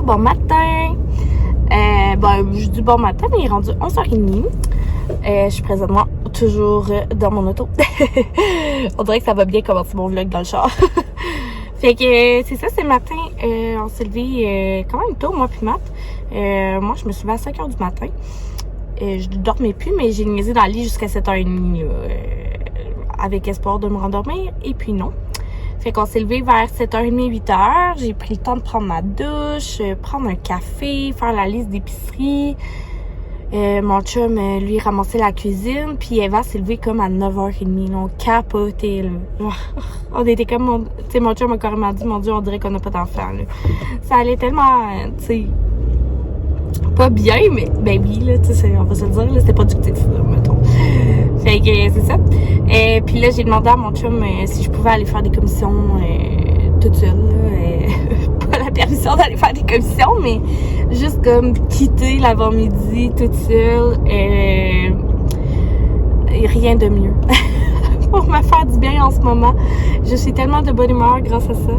bon matin. Je dis bon matin, mais il est rendu 11h30. Je suis présentement toujours dans mon auto. On dirait que ça va bien commencer mon vlog dans le char. Fait que c'est ça, c'est le matin. On s'est levé quand même tôt, moi puis Matt. Moi, je me suis levée à 5h du matin. Je dormais plus, mais j'ai niaisé dans le lit jusqu'à 7h30 avec espoir de me rendormir. Et puis non. Fait qu'on s'est levé vers 7h30, 8h. J'ai pris le temps de prendre ma douche, prendre un café, faire la liste d'épicerie. Mon chum, lui, ramassait la cuisine. Puis Eva s'est levée comme à 9h30. Là, on capotait, là. On était comme... Tu sais, mon chum a carrément dit, mon Dieu, on dirait qu'on n'a pas d'enfant, là. Ça allait tellement, tu sais... Pas bien, mais... Ben oui, là, tu sais, on va se le dire, là, c'était productif, là, mettons. Fait que c'est ça. Puis là, j'ai demandé à mon chum si je pouvais aller faire des commissions toute seule, là. Pas la permission d'aller faire des commissions, mais juste comme quitter l'avant-midi toute seule. Rien de mieux pour me faire du bien en ce moment. Je suis tellement de bonne humeur grâce à ça.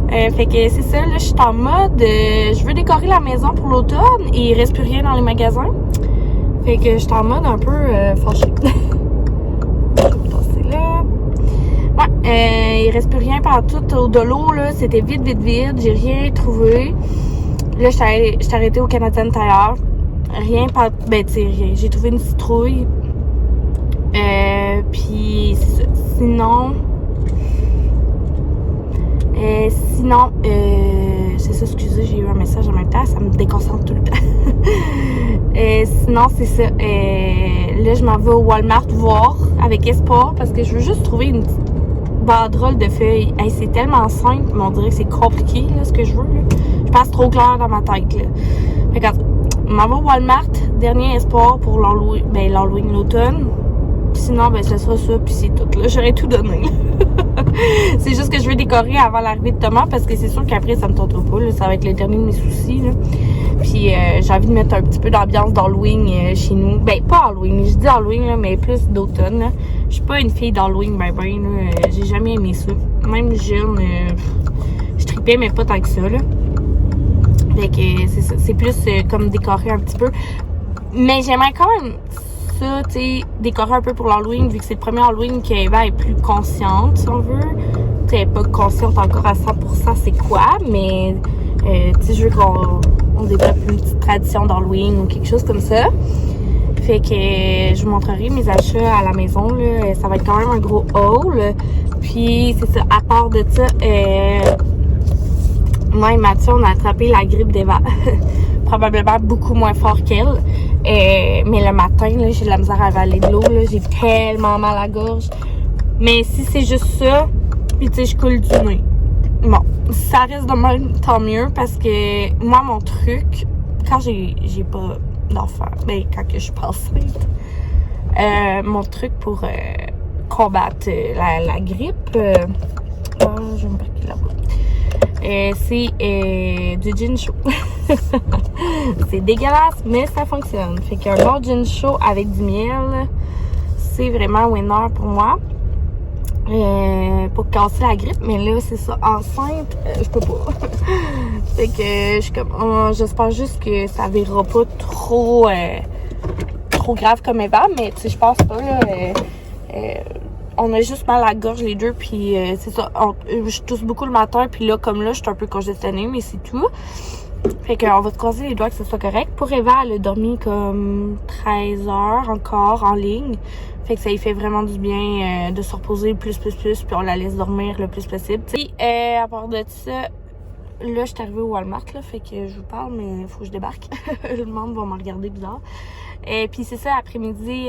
Fait que c'est ça, là, je suis en mode je veux décorer la maison pour l'automne et il reste plus rien dans les magasins. Fait que je suis en mode un peu fâchée. C'est là. Ouais, il reste plus rien partout au de l'eau, là. C'était vide. J'ai rien trouvé. Là, je suis arrêtée au Canadian Tire. Rien, ben, tu sais, rien. J'ai trouvé une citrouille. Puis, sinon, c'est ça, excusez, j'ai eu un message en même temps, ça me déconcentre tout le temps. Sinon, c'est ça. Là, je m'en vais au Walmart voir avec espoir parce que je veux juste trouver une petite banderole de feuilles. Hey, c'est tellement simple, mais on dirait que c'est compliqué, là, ce que je veux, là. Je passe trop clair dans ma tête, là. Fait que, je m'en vais au Walmart, dernier espoir pour l'Halloween, l'automne. Sinon, ben, ce sera ça, puis c'est tout, là. J'aurais tout donné, c'est juste que je veux décorer avant l'arrivée de Thomas parce que c'est sûr qu'après, ça me tentera pas, là. Ça va être le dernier de mes soucis, là. Puis, j'ai envie de mettre un petit peu d'ambiance d'Halloween chez nous. Ben, pas Halloween, je dis Halloween, là, mais plus d'automne, là. Je suis pas une fille d'Halloween, là. J'ai jamais aimé ça. Même jeune, je tripais, mais pas tant que ça, là. Fait que c'est ça. C'est plus comme décorer un petit peu. Mais j'aimerais quand même ça, tu sais, décorer un peu pour l'Halloween, vu que c'est le premier Halloween qu'Eva est plus consciente, si on veut. Tu sais, elle est pas consciente encore à 100% c'est quoi, mais, tu sais, je veux qu'on développe une petite tradition d'Halloween ou quelque chose comme ça. Fait que je vous montrerai mes achats à la maison, là. Ça va être quand même un gros haul. Puis, c'est ça, à part de ça, moi et Mathieu, on a attrapé la grippe d'Eva. Probablement beaucoup moins fort qu'elle. Mais le matin, là, j'ai de la misère à avaler de l'eau. J'ai tellement mal à la gorge. Mais si c'est juste ça, puis tu sais, je coule du nez. Bon, si ça reste de même, tant mieux. Parce que moi, mon truc, quand j'ai pas d'enfant, ben quand que je suis pas enceinte, mon truc pour combattre la grippe, je vais me parquer là-bas. C'est du gin chaud. C'est dégueulasse, mais ça fonctionne. Fait qu'un bon gin chaud avec du miel, c'est vraiment winner pour moi. Pour casser la grippe, mais là, c'est ça, enceinte, je peux pas. Fait que je suis comme, j'espère juste que ça virera pas trop grave comme Eva, mais tu sais, je pense pas, là. On a juste mal à la gorge les deux, puis c'est ça, je tousse beaucoup le matin, puis là, comme là, je suis un peu congestionnée, mais c'est tout. Fait qu'on va se croiser les doigts que ce soit correct. Pour Eva, elle a dormi comme 13 heures encore en ligne. Fait que ça lui fait vraiment du bien de se reposer plus, puis on la laisse dormir le plus possible. Puis, à part de ça, là, je suis arrivée au Walmart, là, fait que je vous parle, mais il faut que je débarque. Le monde va me regarder bizarre. Puis c'est ça, après-midi,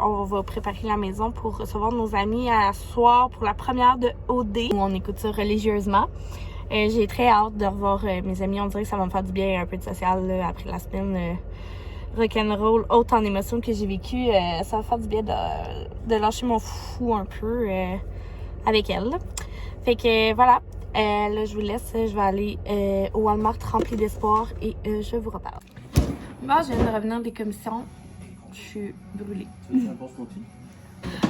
on va préparer la maison pour recevoir nos amis à soir pour la première de OD, où on écoute ça religieusement. J'ai très hâte de revoir mes amis. On dirait que ça va me faire du bien, un peu de social là, après la semaine rock'n'roll, haute en émotions que j'ai vécu. Ça va faire du bien de lâcher mon fou un peu avec elle. Fait que voilà, là je vous laisse. Je vais aller au Walmart rempli d'espoir et je vous reparle. Bon, je viens de revenir des commissions. Je suis brûlée.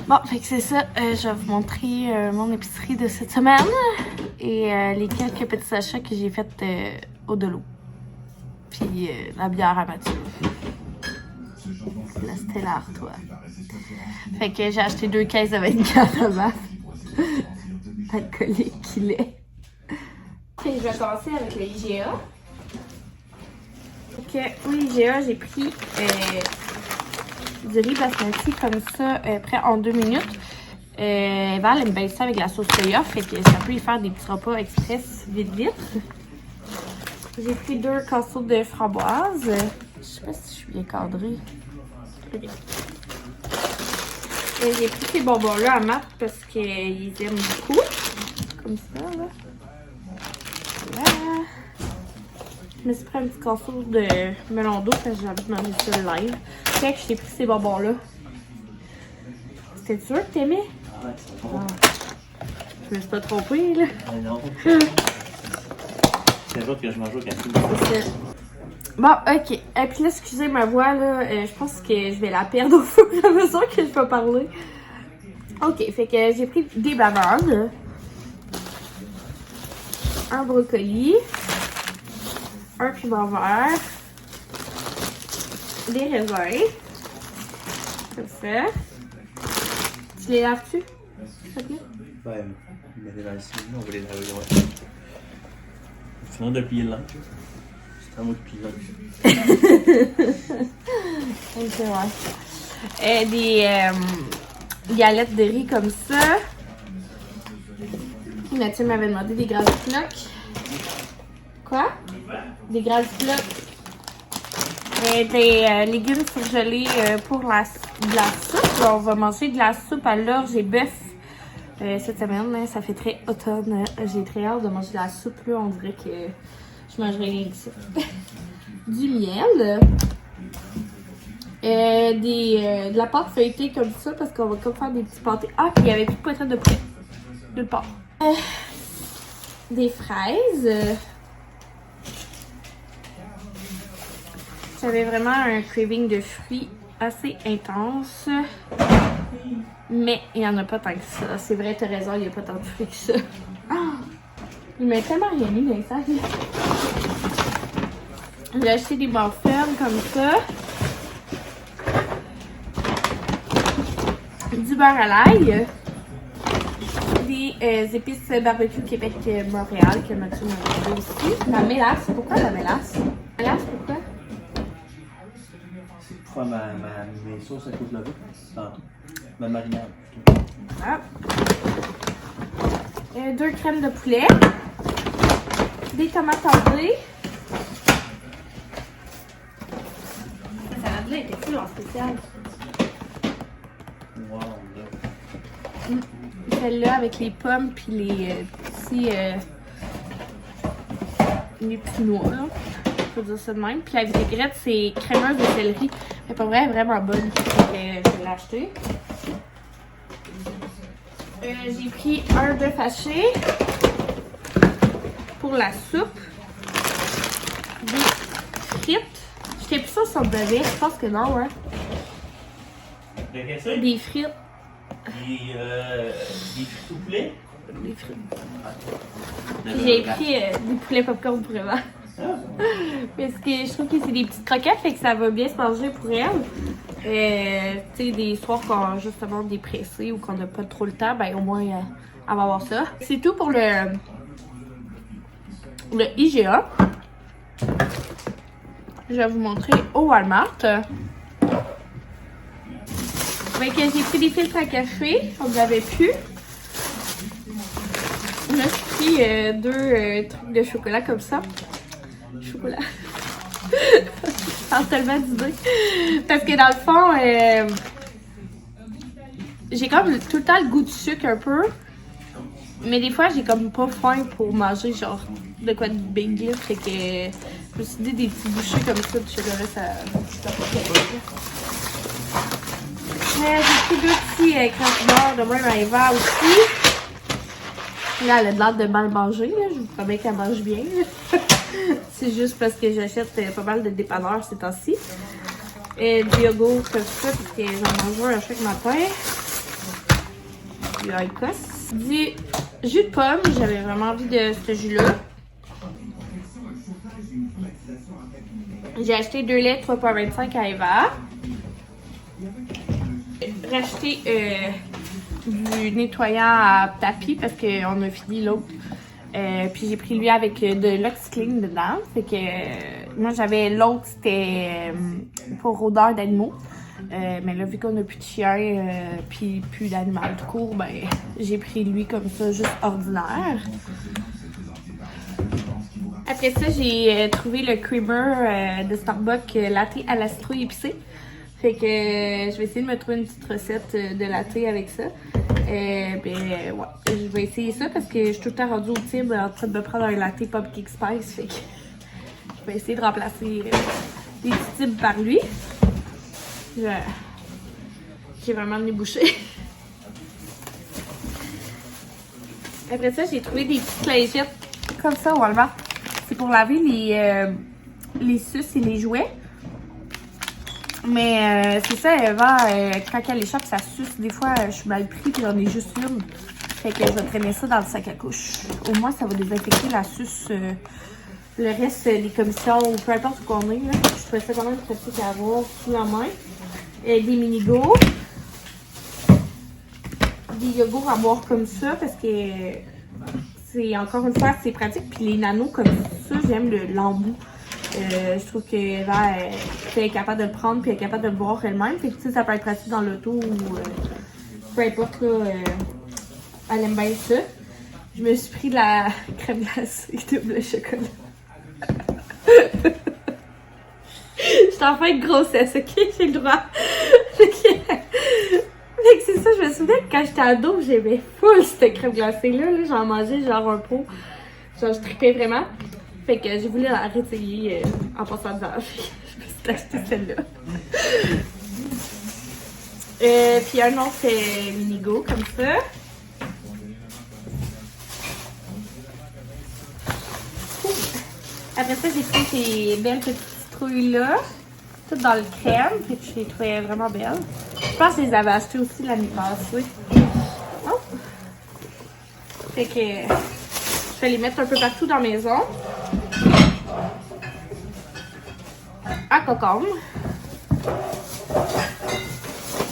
Bon, fait que c'est ça. Je vais vous montrer mon épicerie de cette semaine et les quelques petits achats que j'ai fait eau de l'eau. Puis la bière à Mathieu. La Stellar, toi. Fait que j'ai acheté 2 caisses de 24 à base. Alcoolique qu'il est. Ok, je vais commencer avec le IGA. Donc, pour l'IGA, j'ai pris du riz basmati comme ça, prêt en 2 minutes. Val aime bien ça avec la sauce soya, fait que ça peut y faire des petits repas express vite vite. J'ai pris 2 casseaux de framboise. Je sais pas si je suis bien cadrée. Okay. J'ai pris ces bonbons-là à Matt parce qu'ils aiment beaucoup. Comme ça, là. Voilà. Je me suis pris un petit casseau de melon d'eau parce que j'ai envie de manger ça live. Fait que j'ai pris ces bonbons-là. C'était sûr que t'aimais? Ouais, c'est bon. Je me suis pas trompée, là. Non. C'est un jour que je mange au café. Bon, ok. Et puis là, excusez ma voix, là. Je pense que je vais la perdre au fur et à mesure que je vais parler. Ok, fait que j'ai pris des bananes. Un brocoli. Un piment vert. Des raisins. Comme ça. Tu les laves-tu? Ok. Ouais, mais les laver ici, on va les laver, ouais. Sinon, de plier le linge. C'est un mot de plier le linge. Ok, ouais. Des galettes de riz comme ça. Mathieu m'avait demandé des grassplocs. Quoi? Des grassplocs. Des légumes surgelés pour de la soupe. On va manger de la soupe à l'orge et bœuf cette semaine. Hein, ça fait très automne. J'ai très hâte de manger de la soupe. Là, on dirait que je mangerai rien que ça. Du miel. De la pâte feuilletée comme ça parce qu'on va comme faire des petits pâtés. Ah, puis il y avait plus de poitrine de poulet. De part. Des fraises. J'avais vraiment un craving de fruits assez intense. Mais il n'y en a pas tant que ça. C'est vrai, t'as raison, il n'y a pas tant de fruits que ça. Il m'a tellement rien mis dans les sacs. J'ai acheté des muffins comme ça. Du beurre à l'ail. Des épices barbecue Québec Montréal que Mathieu m'a donné aussi. La mélasse. Pourquoi la mélasse? La mélasse, pourquoi? Pour faire mes sauces à côte levée, tantôt. Ma marinade. Ah. 2 crèmes de poulet. Des tomates tendrées. Cette salade-là était cool en spécial. Wow, là. Celle-là avec les pommes puis les petits les petits noix, là. Je peux dire ça de même. Puis la vinaigrette, c'est crémeuse de céleri. Elle est pas vrai, vraiment bonne. Donc, je vais l'acheter. J'ai pris un bœuf haché pour la soupe. Des frites. Je sais plus ça sur le bébé. Je pense que non, hein. Des frites. Des frites au poulet? Des frites. J'ai pris du poulet popcorn pour Eva. Parce que je trouve que c'est des petites croquettes, fait que ça va bien se manger pour elle. Tu sais, des soirs qu'on a justement dépressé ou qu'on n'a pas trop le temps, ben au moins elle va avoir ça. C'est tout pour le IGA. Je vais vous montrer au Walmart. Fait que j'ai pris des filtres à café, on n'en avait plus. Là, j'ai pris 2 trucs de chocolat comme ça. Chocolat. Je parle tellement d'idées. Parce que dans le fond, j'ai comme tout le temps le goût de sucre un peu. Mais des fois, j'ai comme pas faim pour manger genre de quoi de big là. Fait que je me suis dit des petits bouchées comme ça de chocolat, ça j'ai pris 2 petits crampons de même à Eva aussi. Là, elle a de l'air de mal manger, là. Je vous promets qu'elle mange bien. C'est juste parce que j'achète pas mal de dépanneurs ces temps-ci. Du yogourt comme ça, parce que j'en mange un à chaque matin. Du Icos. Du jus de pomme, j'avais vraiment envie de ce jus-là. J'ai acheté 2 laits 3,25 à Eva. Racheté du nettoyant à tapis parce qu'on a fini l'autre. Puis j'ai pris lui avec de l'Oxyclean dedans. Fait que moi j'avais l'autre, c'était pour odeur d'animaux. Mais là, vu qu'on a plus de chien puis plus d'animal tout court, ben j'ai pris lui comme ça, juste ordinaire. Après ça, j'ai trouvé le creamer de Starbucks latte à la citrouille épicée. Fait que je vais essayer de me trouver une petite recette de latte avec ça. Ben ouais, je vais essayer ça parce que je suis tout le temps rendue au type en train de prendre un latte Popcake Spice. Fait que je vais essayer de remplacer les petits types par lui. J'ai vraiment le nez bouché. Après ça, j'ai trouvé des petites lingettes comme ça au Walmart. C'est pour laver les suces et les jouets. Mais c'est ça, Eva, quand elle échappe, ça suce. Des fois, je suis mal pris puis j'en ai juste une. Fait que je vais traîner ça dans le sac à couche. Au moins, ça va désinfecter la suce. Le reste, les commissions ou peu importe où qu'on est, là, je trouvais ça quand même pratique à avoir sous la main. Des mini-go. Des yogourts à boire comme ça parce que c'est encore une fois c'est pratique. Puis les nanos comme ça, j'aime l'embout. Je trouve qu'elle est capable de le prendre puis elle est capable de le boire elle-même. Fait que ça peut être pratique dans l'auto ou peu importe là. Elle aime bien ça. Je me suis pris de la crème glacée double chocolat. Je suis en fin de grossesse, ok? J'ai le droit. Fait que c'est ça, je me souviens que quand j'étais ado, j'aimais full cette crème glacée-là. Là, j'en mangeais genre un pot. Genre, je tripais vraiment. Fait que j'ai voulu la réessayer en passant dedans. Je me suis acheté celle-là. Puis un autre mini-go comme ça. Après ça, j'ai pris ces belles petites citrouilles-là. Toutes dans le crème. Puis je les trouvais vraiment belles. Je pense que je les avais achetées aussi l'année passée. Oh. Fait que je vais les mettre un peu partout dans la maison. Un cocombe.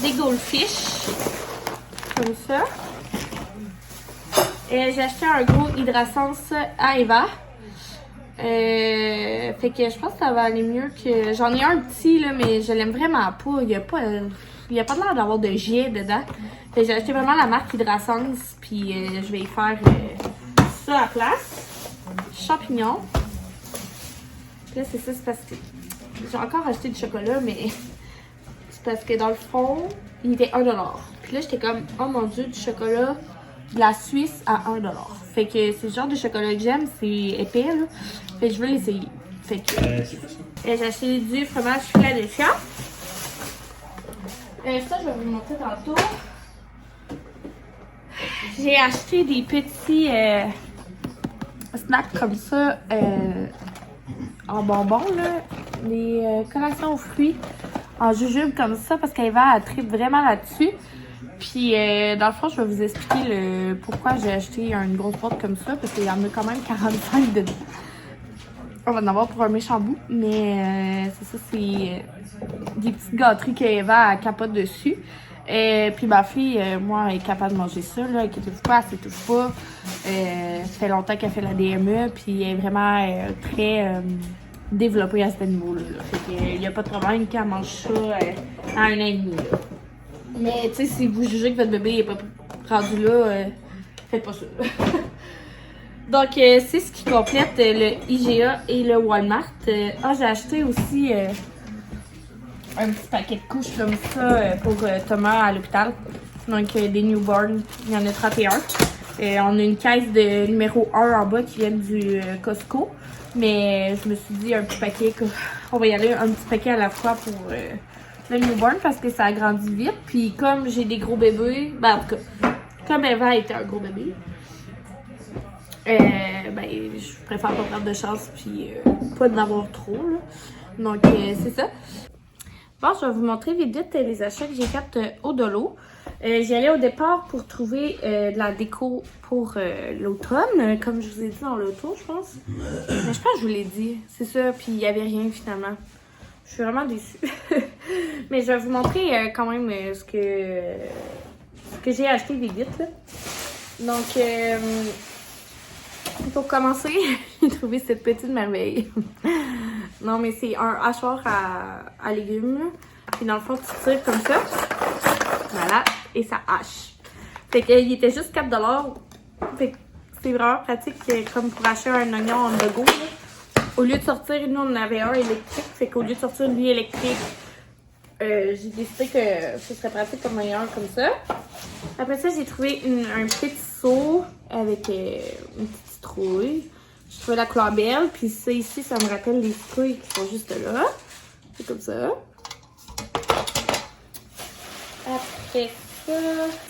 Des goldfish. Comme ça. Et j'ai acheté un gros Hydrasense à Eva. Fait que je pense que ça va aller mieux que... J'en ai un petit, là, mais je l'aime vraiment pas. Il y a pas l'air d'avoir de jet dedans. Fait que j'ai acheté vraiment la marque Hydrasense. Puis je vais y faire ça à la place. Champignons. Puis là, c'est ça, c'est parce que... J'ai encore acheté du chocolat, mais... C'est parce que dans le fond, il était 1$. Puis là, j'étais comme, oh mon dieu, du chocolat de la Suisse à 1$. Fait que c'est le genre de chocolat que j'aime, c'est épais, là. Fait que je veux l'essayer. Fait que j'ai acheté du fromage Philadelphia. Ça, je vais vous montrer tantôt. J'ai acheté des petits snacks comme ça en bonbons, là. Des collations aux fruits en jujube comme ça parce qu'Eva tripe vraiment là-dessus. Puis dans le fond, je vais vous expliquer pourquoi j'ai acheté une grosse boîte comme ça parce qu'il y en a quand même 45 dedans. On va en avoir pour un méchant bout, mais c'est ça, c'est des petites gâteries qu'Eva capote dessus. Puis ma fille, moi, elle est capable de manger ça, là, elle s'étouffe pas, elle s'étouffe pas. Ça fait longtemps qu'elle fait la DME, puis elle est vraiment très développée à ce niveau-là. Fait qu'il n'y a pas de problème quand elle mange ça à 1 an et demi. Là. Mais tu sais, si vous jugez que votre bébé n'est pas rendu là, faites pas ça. Donc, c'est ce qui complète le IGA et le Walmart. J'ai acheté aussi un petit paquet de couches comme ça pour Thomas à l'hôpital. Donc, des newborns. Il y en a 31. On a une caisse de numéro 1 en bas qui vient du Costco. Mais je me suis dit un petit paquet, on va y aller un petit paquet à la fois pour le newborn parce que ça grandit vite. Puis comme j'ai des gros bébés, ben en tout cas, comme Eva était un gros bébé, ben je préfère pas prendre de chance puis pas d'en avoir trop. Là. Donc c'est ça. Bon, je vais vous montrer vite vite les achats que j'ai fait au Dolo. J'y allais au départ pour trouver de la déco pour l'automne, comme je vous ai dit dans l'auto, je pense. Mais je pense que je vous l'ai dit, c'est ça, puis il n'y avait rien finalement. Je suis vraiment déçue. Mais je vais vous montrer quand même ce que j'ai acheté vite vite, là. Donc, pour commencer, j'ai trouvé cette petite merveille. Non, mais c'est un hachoir à légumes, là. Puis dans le fond, tu tires comme ça. Voilà. Et ça hache. Fait qu'il était juste 4$. Fait que c'est vraiment pratique comme pour acheter un oignon en go, là. Au lieu de sortir, nous on en avait un électrique. Fait qu'au lieu de sortir lui électrique, j'ai décidé que ce serait pratique comme meilleur comme ça. Après ça, j'ai trouvé un petit seau avec une petite citrouille. J'ai trouvé la couleur belle. Puis ça ici, ça me rappelle les citrouilles qui sont juste là. C'est comme ça. Après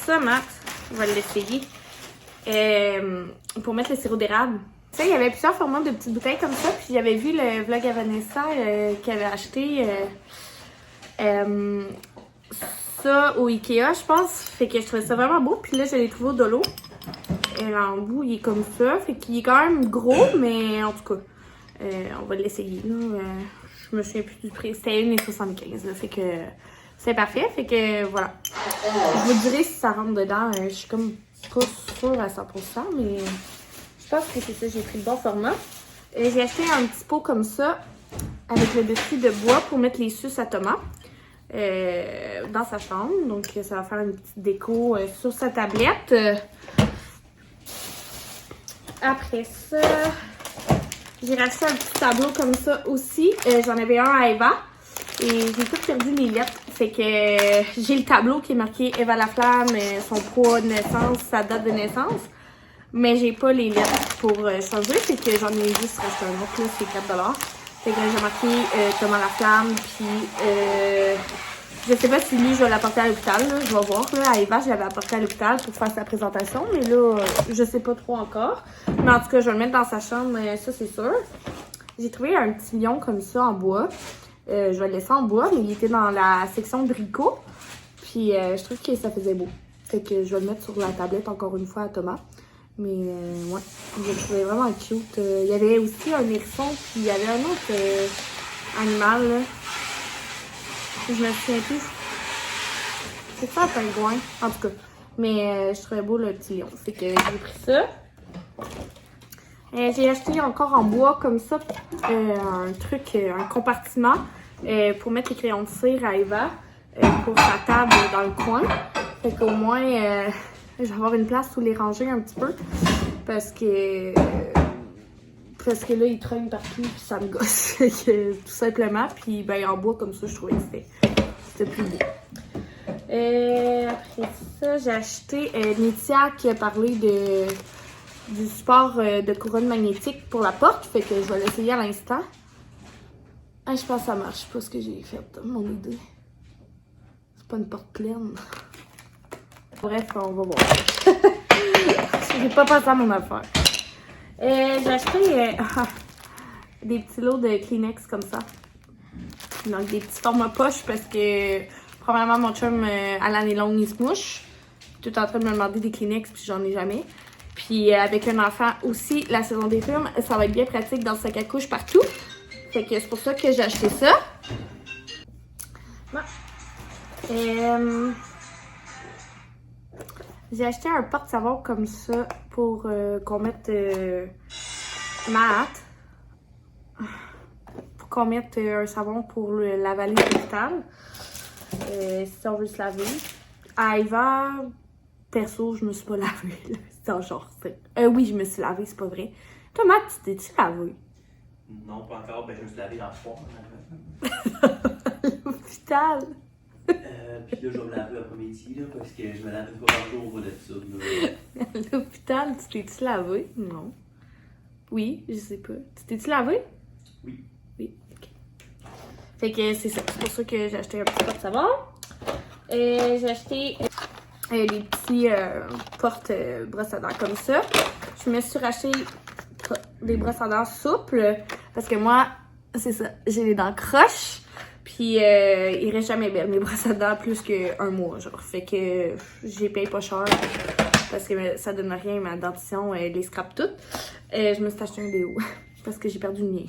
ça, Max, on va l'essayer. Pour mettre le sirop d'érable. Tu sais, il y avait plusieurs formats de petites bouteilles comme ça. Puis j'avais vu le vlog à Vanessa qui avait acheté ça au Ikea, je pense. Fait que je trouvais ça vraiment beau. Puis là, je l'ai trouvé au Dolo. Et là, en bout, il est comme ça. Fait qu'il est quand même gros, mais en tout cas, on va l'essayer. Je me souviens plus du prix. C'était 1,75 $. Fait que c'est parfait. Fait que voilà. Je vous dirai si ça rentre dedans. Je suis comme pas sûre à 100%, mais je pense que c'est ça. J'ai pris le bon format. J'ai acheté un petit pot comme ça avec le dessus de bois pour mettre les suces à Thomas dans sa chambre. Donc, ça va faire une petite déco sur sa tablette. Après ça, j'ai racheté un petit tableau comme ça aussi. J'en avais un à Eva et j'ai tout perdu les lettres. Fait que j'ai le tableau qui est marqué Eva Laflamme, son poids de naissance, sa date de naissance. Mais j'ai pas les lettres pour changer. Fait que j'en ai juste racheté un autre, là, c'est 4$. Fait que j'ai marqué Thomas Laflamme, puis je sais pas si lui, je vais l'apporter à l'hôpital, là, je vais voir, là, à Eva, je l'avais apporté à l'hôpital pour faire sa présentation, mais là, je sais pas trop encore. Mais en tout cas, je vais le mettre dans sa chambre, ça c'est sûr. J'ai trouvé un petit lion comme ça en bois. Je vais le laisser en bois, mais il était dans la section bricot, puis je trouve que ça faisait beau. Fait que je vais le mettre sur la tablette encore une fois à Thomas. Mais ouais, je le trouvais vraiment cute. Il y avait aussi un hérisson, puis il y avait un autre animal, là. Je me souviens plus. C'est ça un pingouin, en tout cas. Mais je trouvais beau le petit lion. Fait que j'ai pris ça. J'ai acheté encore en bois comme ça un truc, un compartiment pour mettre les crayons de cire à Eva pour sa table dans le coin. Fait qu'au moins, je vais avoir une place où les ranger un petit peu parce que là, ils traînent partout puis ça me gosse. Tout simplement. Puis ben, en bois comme ça, je trouvais que c'était plus beau. Après ça, j'ai acheté Nithya qui a parlé du support de couronne magnétique pour la porte. Fait que je vais l'essayer à l'instant. Je pense que ça marche. Je sais pas ce que j'ai fait, mon idée. C'est pas une porte pleine. Bref, on va voir. J'ai pas pensé à mon affaire. J'ai acheté des petits lots de Kleenex comme ça. Donc des petits formats poche parce que probablement mon chum à l'année longue il se mouche. Tout en train de me demander des Kleenex puis j'en ai jamais. Puis avec un enfant aussi, la saison des films, ça va être bien pratique dans le sac à couche partout. Fait que c'est pour ça que j'ai acheté ça. Bon. J'ai acheté un porte-savon comme ça pour qu'on mette ma hâte. Pour qu'on mette un savon pour laver les l'hôpital. Si on veut se laver. À Eva, perso, je me suis pas lavée. C'est genre, oui, je me suis lavée, c'est pas vrai. Thomas, tu t'es-tu lavé? Non, pas encore. Ben, je me suis lavé dans le fond. L'hôpital. Puis là, je vais me laver après-midi, là, parce que je me lave une fois par jour de ça. L'hôpital, tu t'es-tu lavé? Non. Oui, je sais pas. Tu t'es-tu lavé? Oui. Oui, ok. Fait que c'est ça. C'est pour ça que j'ai acheté un petit porte-savon. J'ai acheté des petits porte-brosses à dents comme ça. Je me suis racheté des brosses à dents souples parce que moi, c'est ça, j'ai les dents croches. Puis, il reste jamais belle mes brosses à dents plus qu'un mois, genre. Fait que j'ai payé pas cher parce que ça donne rien, ma dentition, les scrape toutes. Je me suis acheté un déo parce que j'ai perdu le mien.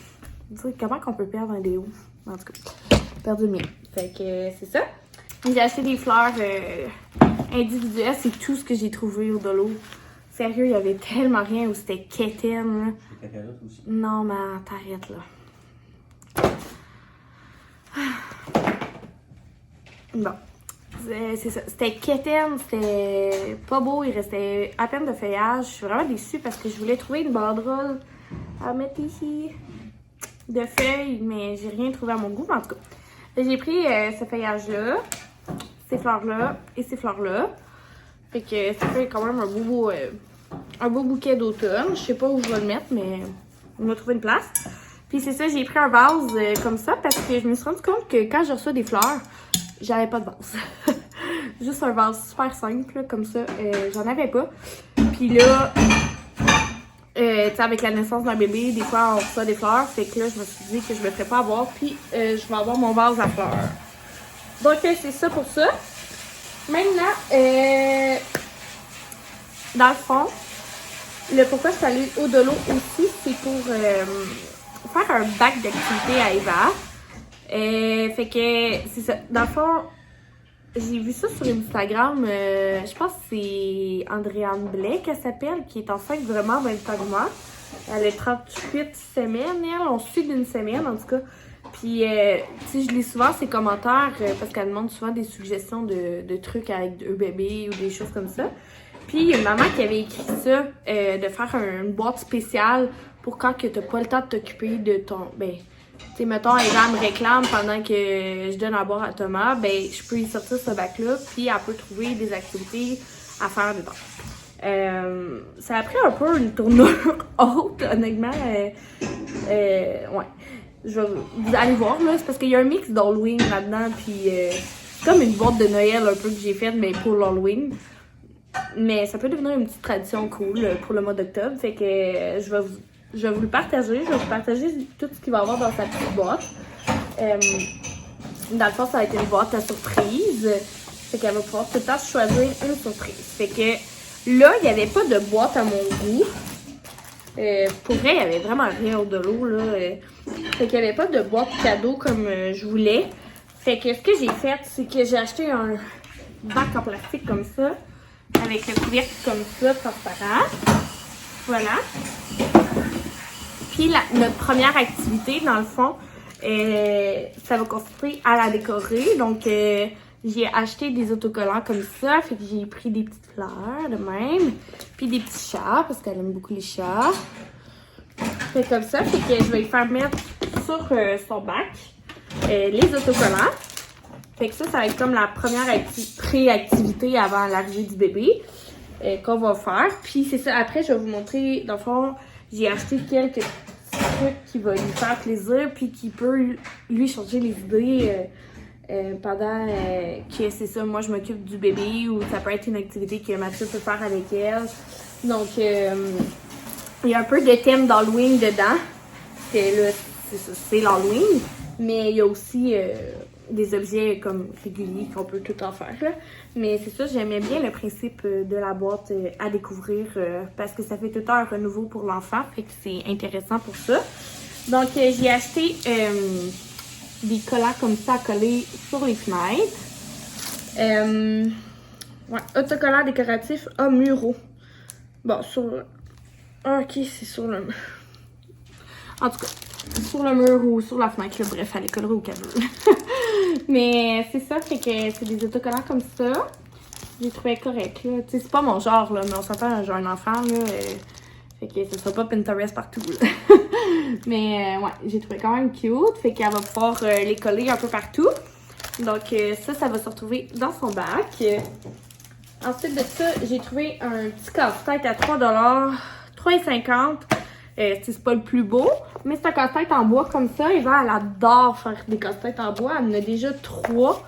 Comment qu'on peut perdre un déo? En tout cas. perdu le mien. Fait que c'est ça. J'ai acheté des fleurs individuelles. C'est tout ce que j'ai trouvé au Dolo. Sérieux, il y avait tellement rien où c'était quétaine. C'est cacahuètes aussi. Non, mais t'arrêtes là. Bon. C'est ça. C'était quétaine, c'était pas beau, il restait à peine de feuillage. Je suis vraiment déçue parce que je voulais trouver une banderole à mettre ici de feuilles, mais j'ai rien trouvé à mon goût. En tout cas, j'ai pris ce feuillage-là, ces fleurs-là et ces fleurs-là. Fait que ça fait quand même un beau bouquet d'automne. Je sais pas où je vais le mettre, mais on va trouver une place. Puis c'est ça, j'ai pris un vase comme ça parce que je me suis rendu compte que quand je reçois des fleurs, j'avais pas de vase. Juste un vase super simple, comme ça. J'en avais pas. Puis là, tu sais, avec la naissance d'un bébé, des fois, on reçoit des fleurs. Fait que là, je me suis dit que je me ferais pas avoir. Puis, je vais avoir mon vase à fleurs. Donc, c'est ça pour ça. Maintenant, dans le fond, le pourquoi je suis allée au Dolo aussi, c'est pour faire un bac d'activité à Eva. Fait que, c'est ça. Dans le fond, j'ai vu ça sur Instagram. Je pense que c'est Andréane Blais qu'elle s'appelle, qui est enceinte vraiment 25 mois. Elle a 38 semaines, elle. On suit d'une semaine, en tout cas. Puis, tu sais, je lis souvent ses commentaires parce qu'elle demande souvent des suggestions de trucs avec deux bébés ou des choses comme ça. Puis, il y a une maman qui avait écrit ça, de faire une boîte spéciale pour quand que t'as pas le temps de t'occuper de ton... Ben, tu sais, mettons, Eva me réclame pendant que je donne à boire à Thomas, ben, je peux y sortir ce bac-là, puis elle peut trouver des activités à faire dedans. Ça a pris un peu une tournure haute, honnêtement. Ouais. Vous allez voir, là, c'est parce qu'il y a un mix d'Halloween là-dedans, puis c'est comme une boîte de Noël un peu que j'ai faite, mais pour l'Halloween. Mais ça peut devenir une petite tradition cool pour le mois d'octobre, fait que je vais vous le partager. Je vais vous partager tout ce qu'il va y avoir dans sa petite boîte. Dans le fond, ça va être une boîte à surprise. Fait qu'elle va pouvoir tout le temps choisir une surprise. Fait que là, il n'y avait pas de boîte à mon goût. Pour vrai, il n'y avait vraiment rien au Dolo, là. Fait qu'il n'y avait pas de boîte cadeau comme je voulais. Fait que ce que j'ai fait, c'est que j'ai acheté un bac en plastique comme ça. Avec le couvercle comme ça, transparent. Voilà. Puis notre première activité, dans le fond, ça va consister à la décorer. Donc, j'ai acheté des autocollants comme ça. Fait que j'ai pris des petites fleurs de même. Puis des petits chats, parce qu'elle aime beaucoup les chats. Fait comme ça. Fait que je vais lui faire mettre sur son bac les autocollants. Fait que ça va être comme la première pré-activité avant l'arrivée du bébé qu'on va faire. Puis c'est ça, après je vais vous montrer, dans le fond, j'ai acheté quelques trucs qui vont lui faire plaisir puis qui peut lui changer les idées pendant que c'est ça, moi je m'occupe du bébé ou ça peut être une activité que Mathieu peut faire avec elle. Donc il y a un peu de thème d'Halloween dedans. Parce que là, c'est l'Halloween. Mais il y a aussi des objets comme réguliers qu'on peut tout en faire. Là. Mais c'est ça, j'aimais bien le principe de la boîte à découvrir parce que ça fait tout le temps un renouveau pour l'enfant. Fait que c'est intéressant pour ça. Donc, j'ai acheté des collants comme ça à coller sur les fenêtres. Ouais, autocollants décoratifs à Muro. Bon, sur... Ah, ok, c'est sur le... En tout cas, sur le mur ou sur la fenêtre, là, bref, à l'école ou au cadeau. Mais c'est ça, fait que c'est des autocollants comme ça. J'ai trouvé correct, là. Tu sais, c'est pas mon genre, là, mais on s'entend, j'ai un enfant, là. Fait que ce sera pas Pinterest partout, là. Mais ouais, j'ai trouvé quand même cute. Fait qu'elle va pouvoir les coller un peu partout. Donc ça va se retrouver dans son bac. Ensuite de ça, j'ai trouvé un petit casse-tête à 3 $, 3,50 $. C'est pas le plus beau, mais c'est un casse-tête en bois comme ça. Eva, elle adore faire des casse-têtes en bois. Elle en a déjà 3.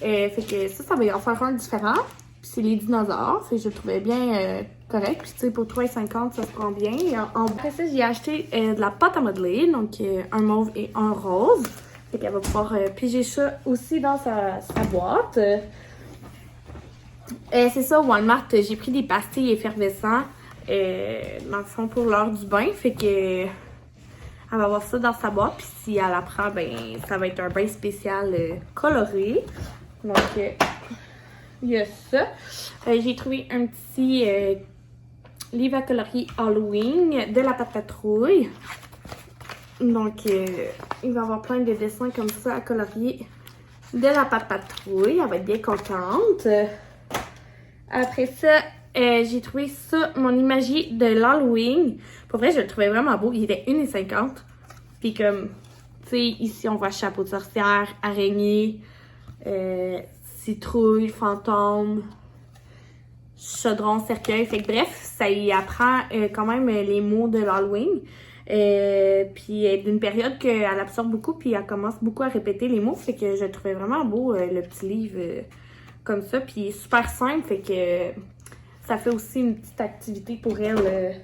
Fait que ça va y en faire un différent. Puis c'est les dinosaures. Fait que je le trouvais bien correct. Puis tu sais, pour 3,50 $, ça se prend bien. Après ça, j'ai acheté de la pâte à modeler. Donc un mauve et un rose. Fait qu'elle va pouvoir piger ça aussi dans sa boîte. C'est ça, au Walmart, j'ai pris des pastilles effervescents. Dans le fond, pour l'heure du bain. Fait que Elle va avoir ça dans sa boîte. Puis si elle la prend, ben ça va être un bain spécial coloré. Donc, il y a ça. J'ai trouvé un petit livre à colorier Halloween de la Patatrouille. Donc, il va y avoir plein de dessins comme ça à colorier de la Patatrouille. Elle va être bien contente. Après ça, j'ai trouvé ça, mon imagier de l'Halloween. Pour vrai, je le trouvais vraiment beau. Il était 1,50 $. Puis comme, tu sais, ici, on voit chapeau de sorcière, araignée, citrouille, fantôme, chaudron, cercueil. Fait que bref, ça y apprend quand même les mots de l'Halloween. Puis elle est d'une période qu'elle absorbe beaucoup, puis elle commence beaucoup à répéter les mots. Fait que je le trouvais vraiment beau, le petit livre comme ça. Puis il est super simple, fait que ça fait aussi une petite activité pour elle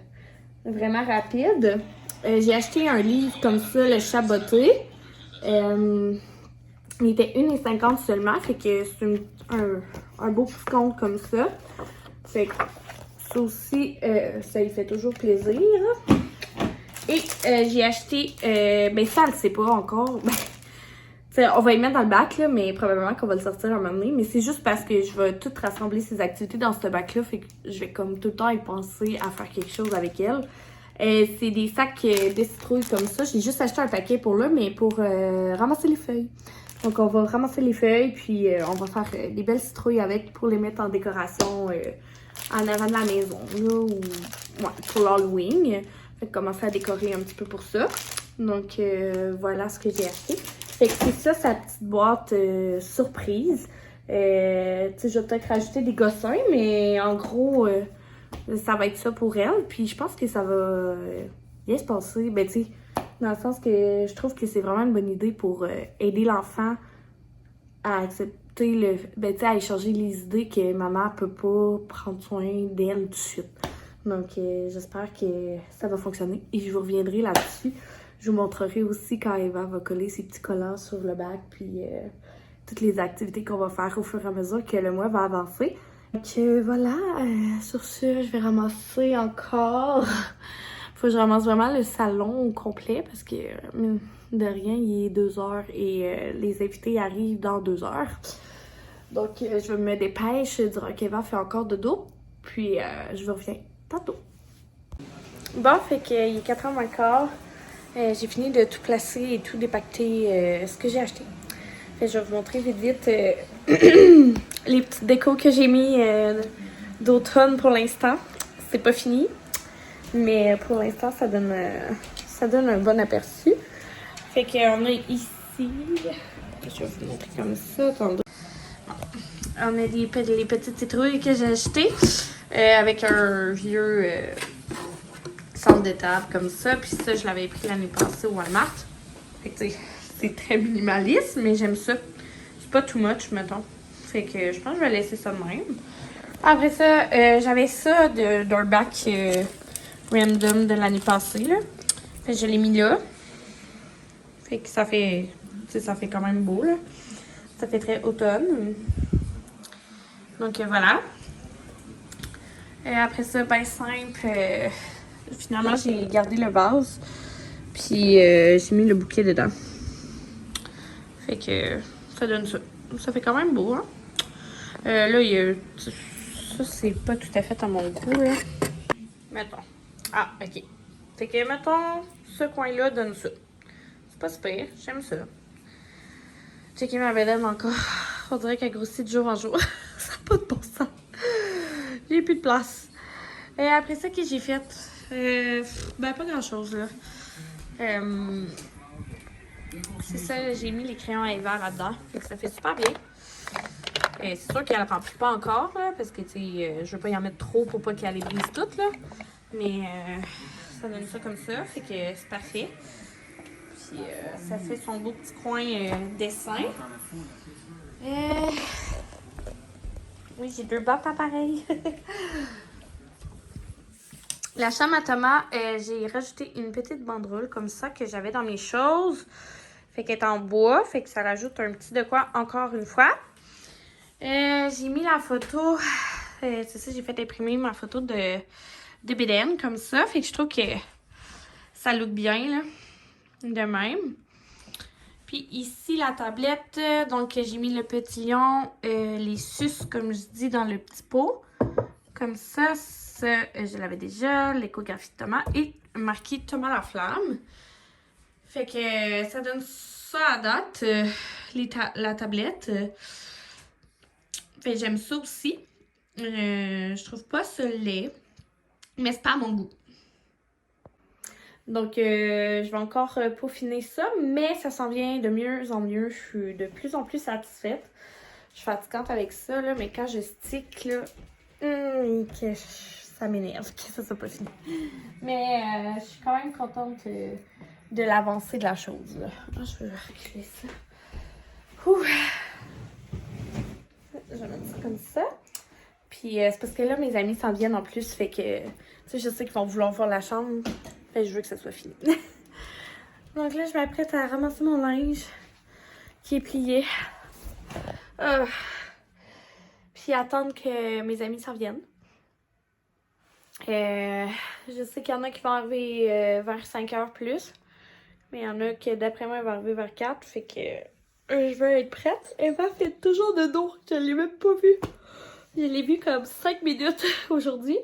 vraiment rapide. J'ai acheté un livre comme ça, Le Chat Botté. Il était 1,50 $ seulement, fait que c'est un beau petit conte comme ça. Fait que ça aussi, ça lui fait toujours plaisir. Et j'ai acheté, ben ça elle le sait pas encore. On va y mettre dans le bac, là, mais probablement qu'on va le sortir un moment donné. Mais c'est juste parce que je vais tout rassembler ces activités dans ce bac-là. Fait que je vais comme tout le temps y penser à faire quelque chose avec elle. C'est des sacs de citrouilles comme ça. J'ai juste acheté un paquet pour là, mais pour ramasser les feuilles. Donc on va ramasser les feuilles, puis on va faire des belles citrouilles avec pour les mettre en décoration en avant de la maison, là, ou ouais, pour l'Halloween. Fait que commencer à décorer un petit peu pour ça. Donc voilà ce que j'ai acheté. Fait que c'est ça, sa petite boîte surprise. Tu sais, je vais peut-être rajouter des gossins, mais en gros, ça va être ça pour elle. Puis je pense que ça va bien se passer. Ben, tu sais, dans le sens que je trouve que c'est vraiment une bonne idée pour aider l'enfant à accepter ben, tu sais, à échanger les idées que maman peut pas prendre soin d'elle tout de suite. Donc, j'espère que ça va fonctionner et je vous reviendrai là-dessus. Je vous montrerai aussi quand Eva va coller ses petits collants sur le bac, puis toutes les activités qu'on va faire au fur et à mesure que le mois va avancer. Donc voilà, sur ce, je vais ramasser encore. Faut que je ramasse vraiment le salon au complet parce que, de rien, il est 2 h et les invités arrivent dans 2 h. Donc, je me dépêche durant qu'Eva fait encore dodo, puis je vous reviens tantôt. Bon, fait qu'il est 4h15. J'ai fini de tout placer et tout dépacter ce que j'ai acheté. Fait que je vais vous montrer vite les petites décos que j'ai mis d'automne pour l'instant. C'est pas fini, mais pour l'instant ça donne un bon aperçu. Fait qu'on a ici, je vais vous montrer comme ça, attendez. On a les petites citrouilles que j'ai achetées avec un vieux centre de table comme ça. Puis ça, je l'avais pris l'année passée au Walmart. Fait que c'est très minimaliste, mais j'aime ça. C'est pas too much, mettons. Fait que je pense que je vais laisser ça de même. Après ça, j'avais ça d'un bac random de l'année passée, là. Fait que je l'ai mis là. Fait que ça fait quand même beau, là. Ça fait très automne. Donc voilà. Après ça, ben simple. Finalement, j'ai gardé le vase. Puis j'ai mis le bouquet dedans. Fait que ça donne ça. Ça fait quand même beau, hein. Là, il y a... Ça, c'est pas tout à fait à mon goût, là. Mettons. Ah, ok. Fait que, mettons, ce coin-là donne ça. C'est pas super. J'aime ça. Checker ma bedaine encore. On dirait qu'elle grossit de jour en jour. Ça n'a pas de bon sens. J'ai plus de place. Et après ça, qu'est-ce que j'ai fait? Ben, pas grand-chose, là. C'est ça, j'ai mis les crayons à Eva là-dedans. Fait que ça fait super bien. C'est sûr qu'elle ne remplit pas encore, là, parce que, tu sais, je veux pas y en mettre trop pour pas qu'elle les brise toutes, là. Mais ça donne ça comme ça. Fait que c'est parfait. Puis ça fait son beau petit coin dessin. Oui, j'ai 2 bottes pareil. La chambre à Thomas, j'ai rajouté une petite banderole comme ça que j'avais dans mes choses. Fait qu'elle est en bois, fait que ça rajoute un petit de quoi encore une fois. J'ai mis la photo, c'est ça, j'ai fait imprimer ma photo de bédaine comme ça. Fait que je trouve que ça look bien, là. de même. Puis ici, la tablette, donc j'ai mis le petit lion, les suces, comme je dis, dans le petit pot. Comme ça, je l'avais déjà, l'échographie de Thomas et marqué Thomas la flamme. Fait que ça donne ça à date, la tablette. Fait que j'aime ça aussi. Je trouve pas ça laid, mais c'est pas à mon goût. Donc, je vais encore peaufiner ça, mais ça s'en vient de mieux en mieux. Je suis de plus en plus satisfaite. Je suis fatigante avec ça, là, mais quand je stick, là, que ça m'énerve que ça soit pas fini. Mais je suis quand même contente de l'avancée de la chose, là. Je vais reculer ça. Ouh. Je vais mettre ça comme ça. Puis c'est parce que là, mes amis s'en viennent en plus, fait que, tu sais, je sais qu'ils vont vouloir voir la chambre. Fait que je veux que ça soit fini. Donc là, je m'apprête à ramasser mon linge qui est plié. Puis attendre que mes amis s'en viennent. Je sais qu'il y en a qui vont arriver vers 5h plus. Mais il y en a qui, d'après moi, vont arriver vers 4. Fait que je veux être prête. Eva fait toujours de dos. Je l'ai même pas vue. Je l'ai vue comme 5 minutes aujourd'hui.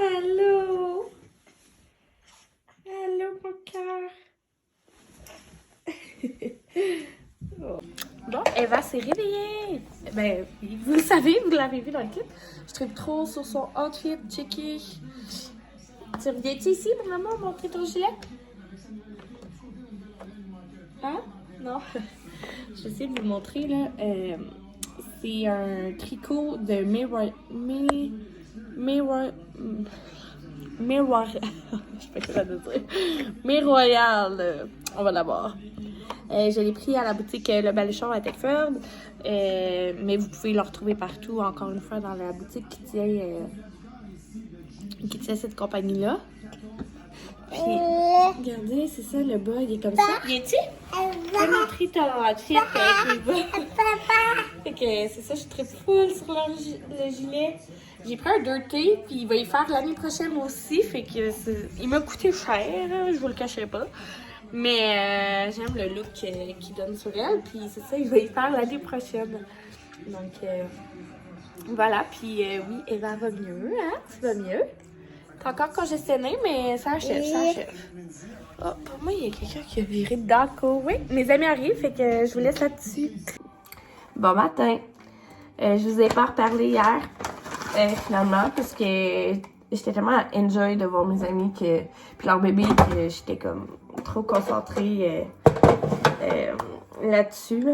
Allô? Allô, mon cœur? Bon, Eva s'est réveillée. Ben, vous le savez, vous l'avez vu dans le clip. Je tripe trop sur son outfit. Checké. Tu reviens-tu ici, mon amour, montrer ton gilet? Hein? Non? Je vais essayer de vous le montrer, là. C'est un tricot de je sais pas quoi ça veut dire. Royal. On va l'avoir. Je l'ai pris à la boutique Le Baluchon à Techford. Mais vous pouvez le retrouver partout, encore une fois, dans la boutique qui tient cette compagnie-là. Puis, regardez, c'est ça, le bas, il est comme ça. Viens-tu? J'ai pris ton outfit avec les bas. Fait que c'est ça, je suis très full sur le gilet. J'ai pris un dirty, puis il va y faire l'année prochaine aussi. Fait que il m'a coûté cher, hein, je vous le cacherai pas. Mais j'aime le look qu'il donne sur elle, puis c'est ça, il va y faire l'année prochaine. Donc, voilà, puis oui, Eva va mieux, hein? Tu vas mieux? T'es encore congestionné, mais ça achève, ça achève. Oh, pour moi, il y a quelqu'un qui a viré dans le cours. Oui, mes amis arrivent, fait que je vous laisse là-dessus. Bon matin. Je vous ai pas reparlé hier, finalement, parce que j'étais tellement enjoy de voir mes amis puis leur bébé que j'étais comme trop concentrée là-dessus.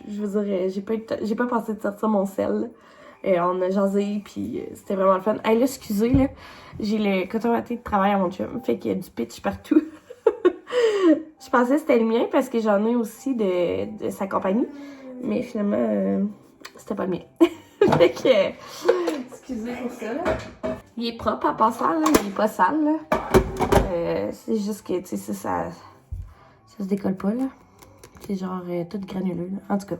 Je veux dire, j'ai pas pensé de sortir mon sel. On a jasé, puis c'était vraiment le fun. Hey, là, excusez, là, j'ai le coton watté de travail à mon chum, fait qu'il y a du pitch partout. Je pensais que c'était le mien, parce que j'en ai aussi de sa compagnie, mais finalement, c'était pas le mien. Fait que, excusez pour ça, là. Il est propre en passant, là, il est pas sale, là. C'est juste que, tu sais, ça se décolle pas, là. C'est genre tout granuleux, là. En tout cas,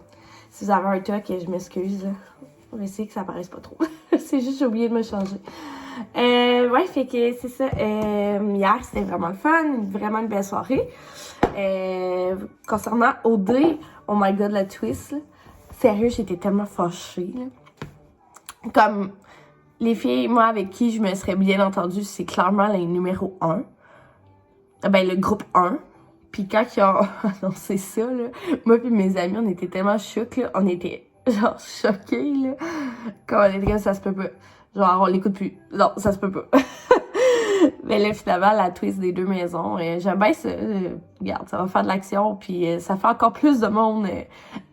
si vous avez un toc, je m'excuse, là. On va essayer que ça paraisse pas trop. C'est juste j'ai oublié de me changer. Ouais, fait que c'est ça. Hier, c'était vraiment le fun. Vraiment une belle soirée. Concernant OD, oh my god, la twist, là. Sérieux, j'étais tellement fâchée, là. Comme les filles, moi, avec qui je me serais bien entendue, c'est clairement les numéro 1. Ben, le groupe 1. Puis quand ils ont annoncé ça, là, moi et mes amis, on était tellement chocs, là. On était genre choqués, là. Quand on était comme ça se peut pas. Genre, on l'écoute plus. Non, ça se peut pas. Mais là, finalement, la twist des deux maisons, j'aime bien ça. Regarde, ça va faire de l'action, puis ça fait encore plus de monde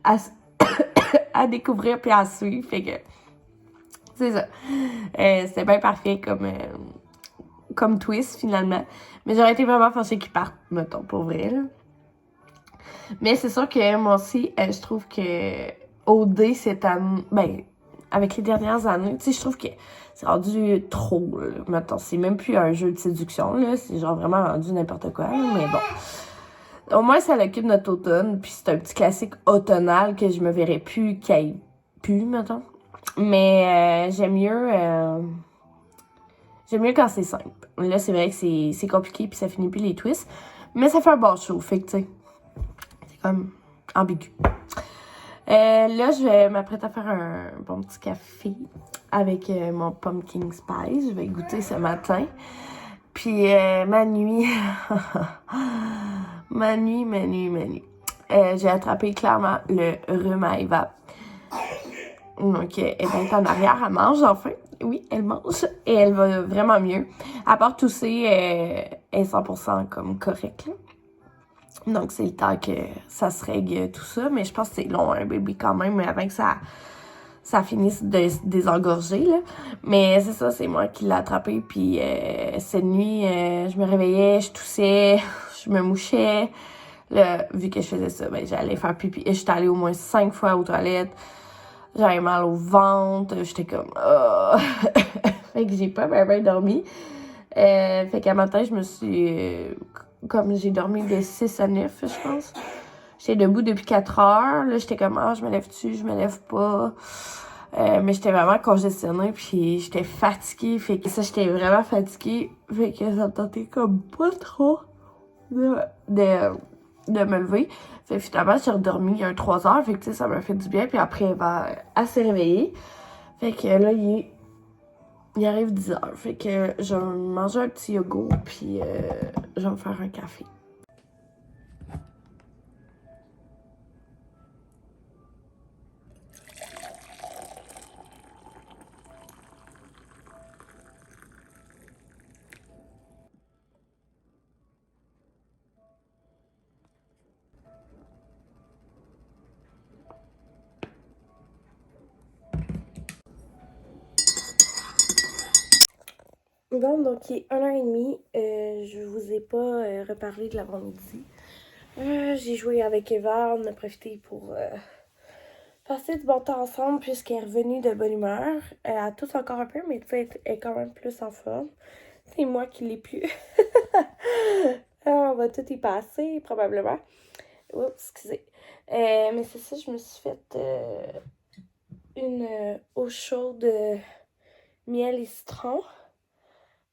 à découvrir puis à suivre. Fait que, c'est ça. C'était bien parfait comme twist, finalement. Mais j'aurais été vraiment fâchée qu'ils partent, mettons, pour vrai, là. Mais c'est sûr que moi aussi, je trouve que OD cette année, ben, avec les dernières années, tu sais, je trouve que c'est rendu trop, là. Mettons, c'est même plus un jeu de séduction, là. C'est genre vraiment rendu n'importe quoi, là, mais bon. Au moins, ça l'occupe notre automne, puis c'est un petit classique automnal que je me verrais plus qu'il y ait plus, mettons. Mais j'aime mieux quand c'est simple. Là, c'est vrai que c'est compliqué, puis ça finit plus les twists. Mais ça fait un bon show, fait que, tu sais, c'est comme ambigu. Là, je vais m'apprêter à faire un bon petit café avec mon pumpkin spice. Je vais goûter ce matin. Puis ma nuit, ma nuit. J'ai attrapé clairement le rhume à Eva. Donc, elle est en arrière, elle mange enfin. Oui, elle mange et elle va vraiment mieux. À part tousser, elle est 100% comme correcte, là. Donc, c'est le temps que ça se règle tout ça. Mais je pense que c'est long, un bébé quand même, avant que ça finisse de se désengorger, là. Mais c'est ça, c'est moi qui l'ai attrapé. Puis cette nuit, je me réveillais, je toussais, je me mouchais. Là, vu que je faisais ça, ben, j'allais faire pipi. Et j'étais allée au moins 5 fois aux toilettes. J'avais mal au ventre. J'étais comme... Oh. Fait que j'ai pas bien dormi. Fait qu'à matin, je me suis... comme j'ai dormi de 6 à 9, je pense. J'étais debout depuis 4 heures. Là, j'étais comme, je me lève-tu, je me lève pas. Mais j'étais vraiment congestionnée, puis j'étais fatiguée. Fait que ça, j'étais vraiment fatiguée. Fait que ça me tentait comme pas trop de me lever. Fait que finalement, j'ai redormi il y a 3 heures. Fait que, tu sais, ça m'a fait du bien. Puis après, elle s'est réveillée. Fait que là, il arrive 10 heures. Fait que je vais manger un petit yogourt, puis je vais me faire un café. Bon, donc il est 1h30. Je vous ai pas reparlé de l'avant-midi. J'ai joué avec Eva, on a profité pour passer du bon temps ensemble puisqu'elle est revenue de bonne humeur. Elle a tous encore un peu, mais tu sais, elle est quand même plus en forme. C'est moi qui l'ai plus. On va tout y passer, probablement. Oups, excusez. Mais c'est ça, je me suis fait une eau chaude miel et citron.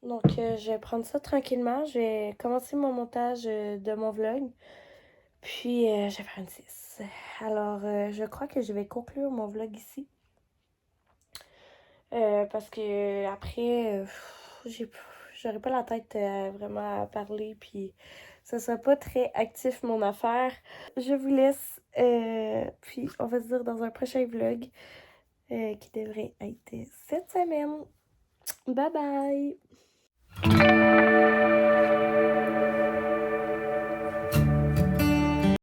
Donc, je vais prendre ça tranquillement. Je vais commencer mon montage de mon vlog. Puis, je vais faire une 6. Alors, je crois que je vais conclure mon vlog ici. Parce que après, j'aurais pas la tête vraiment à parler. Puis, ça sera pas très actif mon affaire. Je vous laisse. Puis, on va se dire dans un prochain vlog qui devrait être cette semaine. Bye bye!